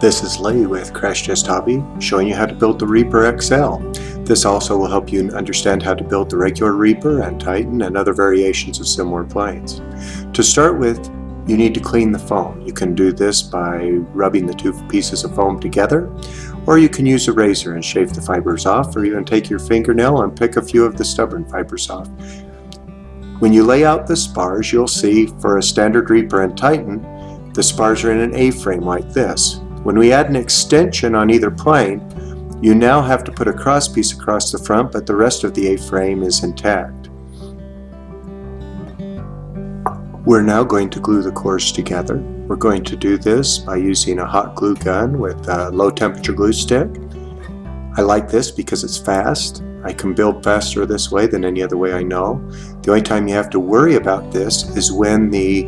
This is Lee with Crash Test Hobby, showing you how to build the Reaper XL. This also will help you understand how to build the regular Reaper and Titan and other variations of similar planes. To start with, you need to clean the foam. You can do this by rubbing the two pieces of foam together, or you can use a razor and shave the fibers off, or even take your fingernail and pick a few of the stubborn fibers off. When you lay out the spars, you'll see for a standard Reaper and Titan, the spars are in an A-frame like this. When we add an extension on either plane, you now have to put a crosspiece across the front, but the rest of the A-frame is intact. We're now going to glue the cores together. We're going to do this by using a hot glue gun with a low temperature glue stick. I like this because it's fast. I can build faster this way than any other way I know. The only time you have to worry about this is when the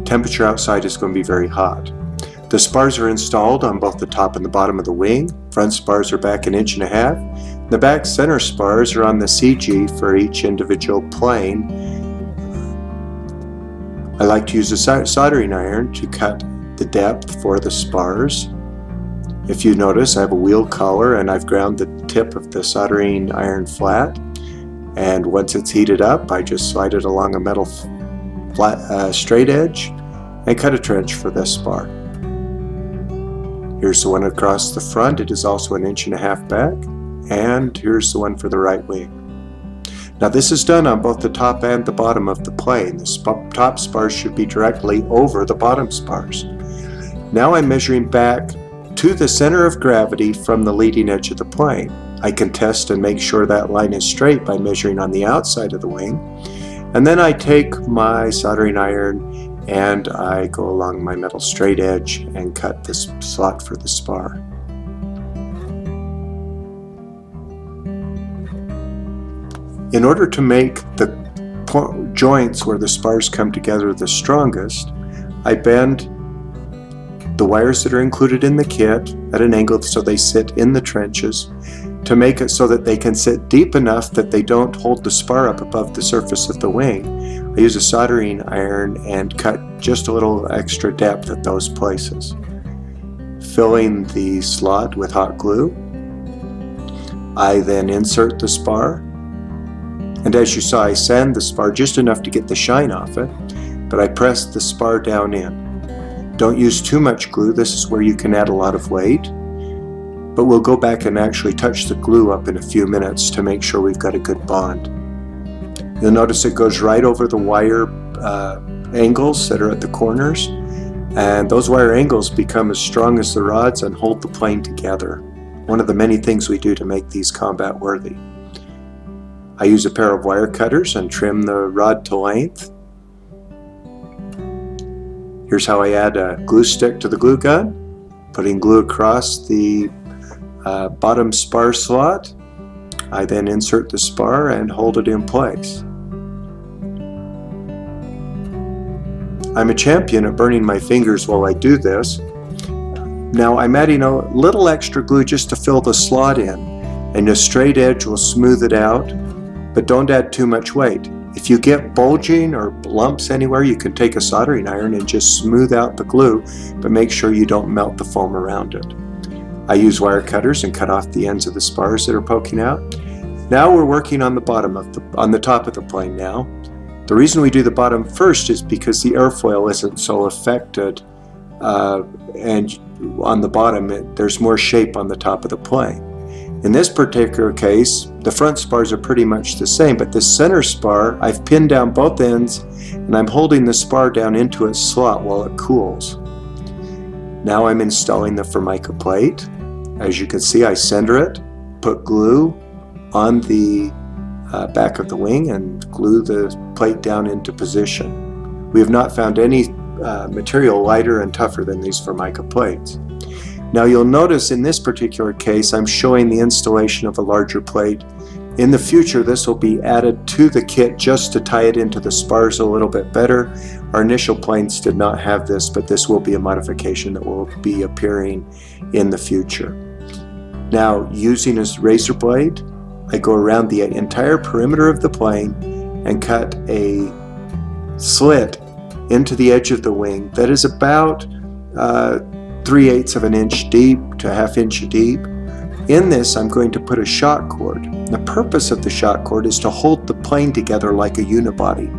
temperature outside is going to be very hot. The spars are installed on both the top and the bottom of the wing. Front spars are back 1.5 inches. The back center spars are on the CG for each individual plane. I like to use a soldering iron to cut the depth for the spars. If you notice, I have a wheel collar and I've ground the tip of the soldering iron flat. And once it's heated up, I just slide it along a metal flat, straight edge and cut a trench for this spar. Here's the one across the front. It is also 1.5 inches back. And here's the one for the right wing. Now this is done on both the top and the bottom of the plane. The top spars should be directly over the bottom spars. Now I'm measuring back to the center of gravity from the leading edge of the plane. I can test and make sure that line is straight by measuring on the outside of the wing. And then I take my soldering iron and I go along my metal straight edge and cut this slot for the spar. In order to make the joints where the spars come together the strongest, I bend the wires that are included in the kit at an angle so they sit in the trenches to make it so that they can sit deep enough that they don't hold the spar up above the surface of the wing. I use a soldering iron and cut just a little extra depth at those places. Filling the slot with hot glue, I then insert the spar, and as you saw, I sand the spar just enough to get the shine off it, but I press the spar down in. Don't use too much glue. This is where you can add a lot of weight, but we'll go back and actually touch the glue up in a few minutes to make sure we've got a good bond. You'll notice it goes right over the wire angles that are at the corners, and those wire angles become as strong as the rods and hold the plane together. One of the many things we do to make these combat worthy. I use a pair of wire cutters and trim the rod to length. Here's how I add a glue stick to the glue gun, putting glue across the bottom spar slot. I then insert the spar and hold it in place. I'm a champion at burning my fingers while I do this. Now I'm adding a little extra glue just to fill the slot in, and a straight edge will smooth it out, but don't add too much weight. If you get bulging or lumps anywhere, you can take a soldering iron and just smooth out the glue, but make sure you don't melt the foam around it. I use wire cutters and cut off the ends of the spars that are poking out. Now we're working on the top of the plane now. The reason we do the bottom first is because the airfoil isn't so affected, and on the bottom there's more shape on the top of the plane. In this particular case, the front spars are pretty much the same, but this center spar, I've pinned down both ends and I'm holding the spar down into its slot while it cools. Now I'm installing the Formica plate. As you can see, I center it, put glue on the back of the wing and glue the plate down into position. We have not found any material lighter and tougher than these Formica plates. Now you'll notice in this particular case I'm showing the installation of a larger plate. In the future this will be added to the kit just to tie it into the spars a little bit better. Our initial planes did not have this, but this will be a modification that will be appearing in the future. Now using a razor blade, I go around the entire perimeter of the plane and cut a slit into the edge of the wing that is about 3/8 of an inch deep to a 1/2 inch deep. In this, I'm going to put a shock cord. The purpose of the shock cord is to hold the plane together like a unibody.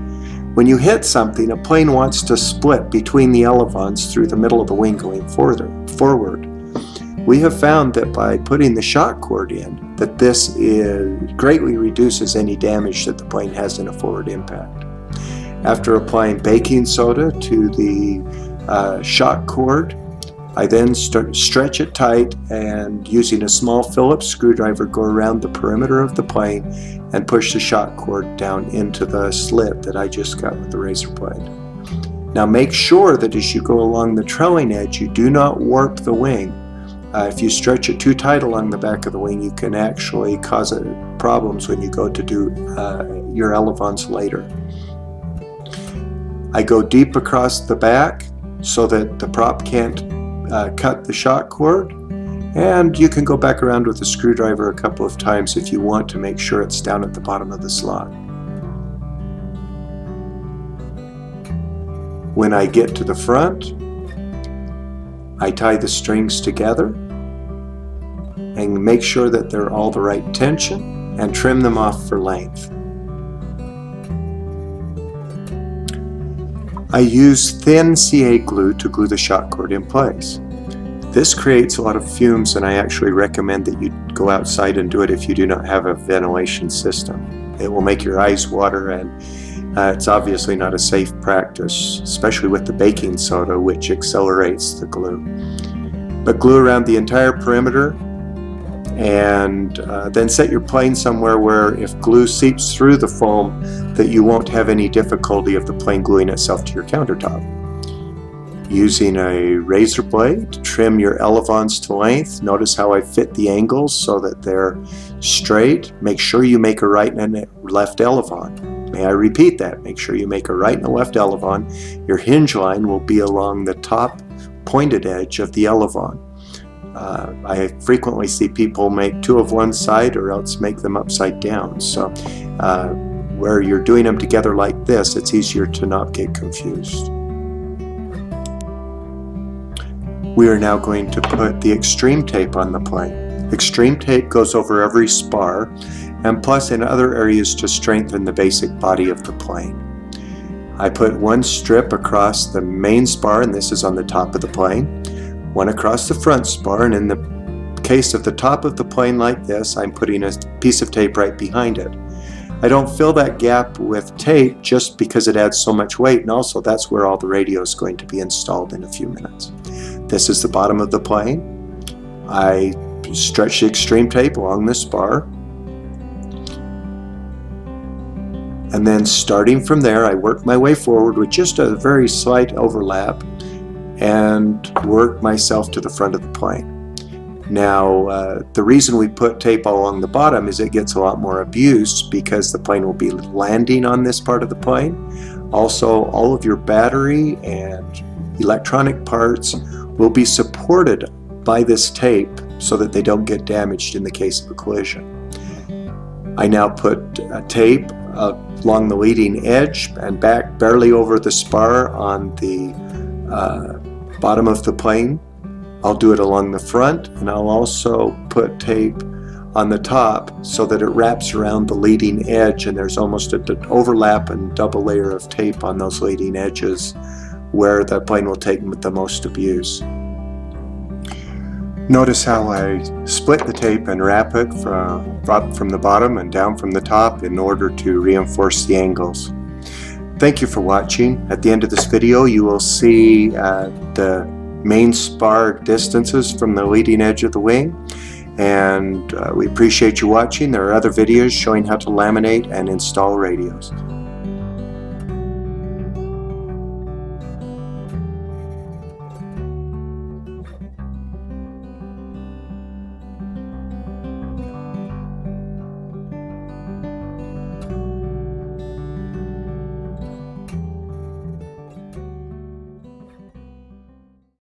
When you hit something, a plane wants to split between the elevons through the middle of the wing going forward. We have found that by putting the shock cord in, that this greatly reduces any damage that the plane has in a forward impact. After applying baking soda to the shock cord, I then stretch it tight, and using a small Phillips screwdriver go around the perimeter of the plane and push the shock cord down into the slit that I just got with the razor blade. Now make sure that as you go along the trailing edge, you do not warp the wing. If you stretch it too tight along the back of the wing, you can actually cause problems when you go to do your elevons later. I go deep across the back so that the prop can't cut the shock cord, and you can go back around with a screwdriver a couple of times if you want to make sure it's down at the bottom of the slot. When I get to the front, I tie the strings together and make sure that they're all the right tension and trim them off for length. I use thin CA glue to glue the shock cord in place. This creates a lot of fumes, and I actually recommend that you go outside and do it if you do not have a ventilation system. It will make your eyes water, and it's obviously not a safe practice, especially with the baking soda, which accelerates the glue. But glue around the entire perimeter, and then set your plane somewhere where if glue seeps through the foam, that you won't have any difficulty of the plane gluing itself to your countertop. Using a razor blade to trim your elevons to length. Notice how I fit the angles so that they're straight. Make sure you make a right and a left elevon. May I repeat that? Make sure you make a right and a left elevon. Your hinge line will be along the top pointed edge of the elevon. I frequently see people make two of one side or else make them upside down. So where you're doing them together like this, it's easier to not get confused. We are now going to put the extreme tape on the plane. Extreme tape goes over every spar, and plus in other areas to strengthen the basic body of the plane. I put one strip across the main spar, and this is on the top of the plane. One across the front spar, and in the case of the top of the plane like this, I'm putting a piece of tape right behind it. I don't fill that gap with tape just because it adds so much weight, and also that's where all the radio is going to be installed in a few minutes. This is the bottom of the plane. I stretch the extreme tape along the spar, and then starting from there, I work my way forward with just a very slight overlap and work myself to the front of the plane. Now, the reason we put tape all along the bottom is it gets a lot more abuse because the plane will be landing on this part of the plane. Also, all of your battery and electronic parts will be supported by this tape so that they don't get damaged in the case of a collision. I now put tape along the leading edge and back barely over the spar on the bottom of the plane. I'll do it along the front, and I'll also put tape on the top so that it wraps around the leading edge, and there's almost an overlap and double layer of tape on those leading edges where the plane will take the most abuse. Notice how I split the tape and wrap it from the bottom and down from the top in order to reinforce the angles. Thank you for watching. At the end of this video, you will see the main spar distances from the leading edge of the wing, and we appreciate you watching. There are other videos showing how to laminate and install radios.